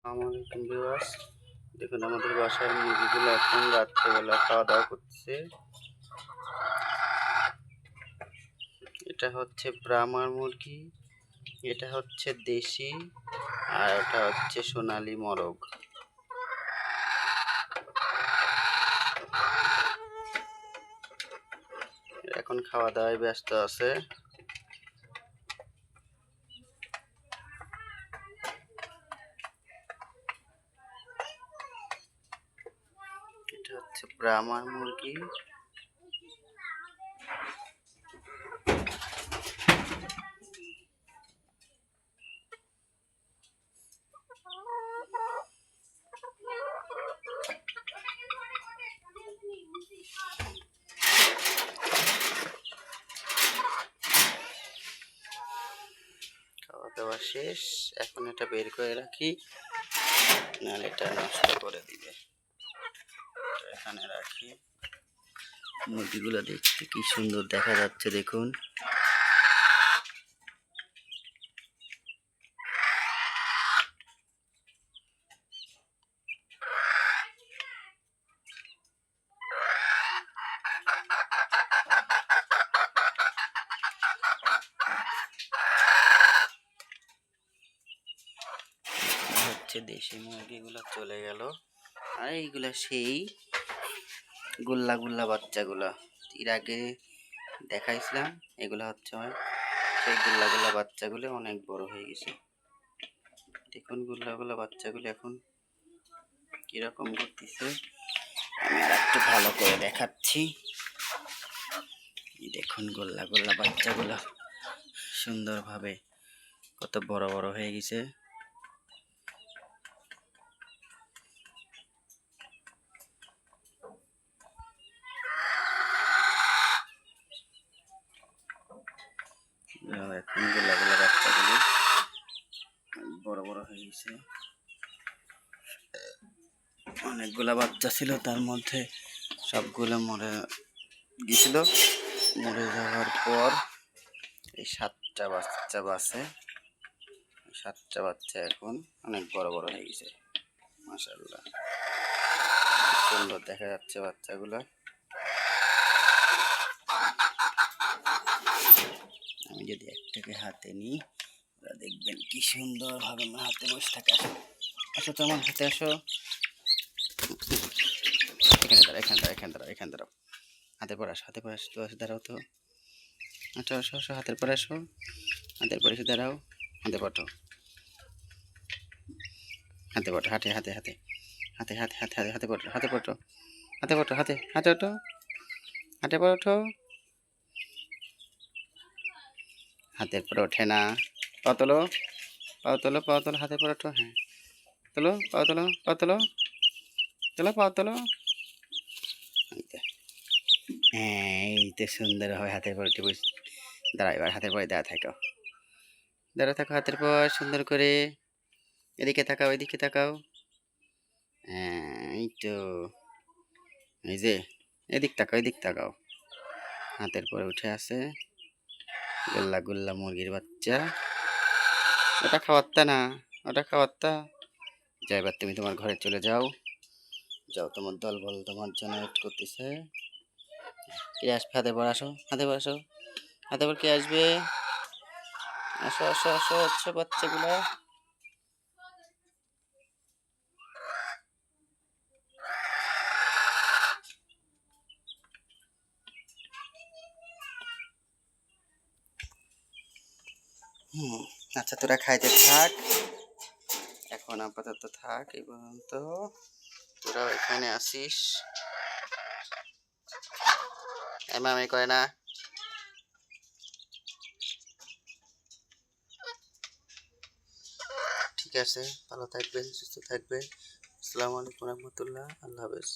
আসসালামাইকুম ভিউয়ার্স, দেখুন আমাদের বাসার মুরগিগুলো এখন রাত্রেবেলা খাওয়া দাওয়া করছে। এটা হচ্ছে ব্রাহ্মার মুরগি, এটা হচ্ছে দেশি, আর এটা হচ্ছে সোনালী মোরগ। এখন খাওয়া দাওয়ায় ব্যস্ত আছে। এটা হচ্ছে ব্রাহ্মার মুরগি। খাওয়া দাওয়া শেষ, এখন এটা বের করে রাখি, নাহলে এটা নষ্ট করে দিবে। এখানে রাখি। মুরগিগুলো দেখতে কি সুন্দর দেখা যাচ্ছে, দেখুন। হচ্ছে দেশি মুরগিগুলো চলে গেল, আর এইগুলা সেই গোল্লা গোল্লা বাচ্চাগুলা এর আগে দেখাইছিলাম। এগুলা হচ্ছে সেই গোল্লা গোল্লা বাচ্চাগুলো অনেক বড় হয়ে গেছে। দেখুন গোল্লা গোল্লা বাচ্চাগুলো এখন কিরকম করতেছে, আমি আর একটু ভালো করে দেখাচ্ছি। দেখুন গোল্লা গোল্লা বাচ্চাগুলো সুন্দরভাবে কত বড় বড় হয়ে গেছে। এখন গোল্লা গোল্লা বাচ্চাগুলো বড় বড় হয়ে গেছে। অনেকগুলা বাচ্চা ছিল, তার মধ্যে সবগুলো মরে গেছিল। মরে যাওয়ার পর এই 7টা বাচ্চা বাঁচে। 7টা বাচ্চা এখন অনেক বড় বড় হয়ে গেছে, মাশাআল্লাহ। সুন্দর দেখা যাচ্ছে বাচ্চাগুলো। আমি যদি একটাকে হাতে নিই, দেখবেন কি সুন্দর ভাবে আমার হাতে বসে থাকে। আসো তো আমার হাতে আসো, এখানে দাঁড়াও, এখানে দাঁড়াও, এখানে দাঁড়াও, এখানে দাঁড়াও। হাতের পর আসো, হাতের পর আসো, তো আসো, দাঁড়াও তো। আচ্ছা আসো আসো, হাতের পর আসো, হাতের পর এসে দাঁড়াও, হাতে পটো, হাতে পটো, হাতে হাতে হাতে হাতে হাতে হাতে হাতে হাতে পটো, হাতে পটো, হাতে পটো, হাতে হাতে ওঠো, হাতে পর ওঠো। হাতের পর ওঠে না, পা তোলো, পাও তোলো, পাও তোলো, হাতের পর ওঠো। হ্যাঁ তোলো, পাও তোলো, পাও তোলো, তোলো, পাও তোলো। হ্যাঁ, এই তো সুন্দর হয়। হাতের পর উঠে বস, দাঁড়া, এবার হাতের পরে দাঁড়া থাকো, দাঁড়া থাকো হাতের পর সুন্দর করে। এদিকে তাকাও, এদিকে তাকাও। হ্যাঁ এই তো, এই যে এদিক তাকাও, এদিক তাকাও। হাতের পরে উঠে আসে গোল্লা গোল্লা মুরগির বাচ্চা। ওটা খাওয়াত্তা না, ওটা খাওয়াত্তা। যাই, এবার তুমি তোমার ঘরে চলে যাও, যাও, তোমার দল বল তোমার জন্য ওয়েট করতেছে। কে আসবে? হাতে পর আসো, হাতে পর আসো, হাতে পর কে আসবে? আসো আসো আসো, আসো বাচ্চাগুলা। আচ্ছা তোরা খাইতে থাক, এখন আপাতত থাক এই পর্যন্ত। তোরা এখানে আসিস, এমামি করে না। ঠিক আছে, ভালো থাকবেন, সুস্থ থাকবেন। আসসালামু আলাইকুম রহমতুল্লাহ, আল্লাহ হাফেজ।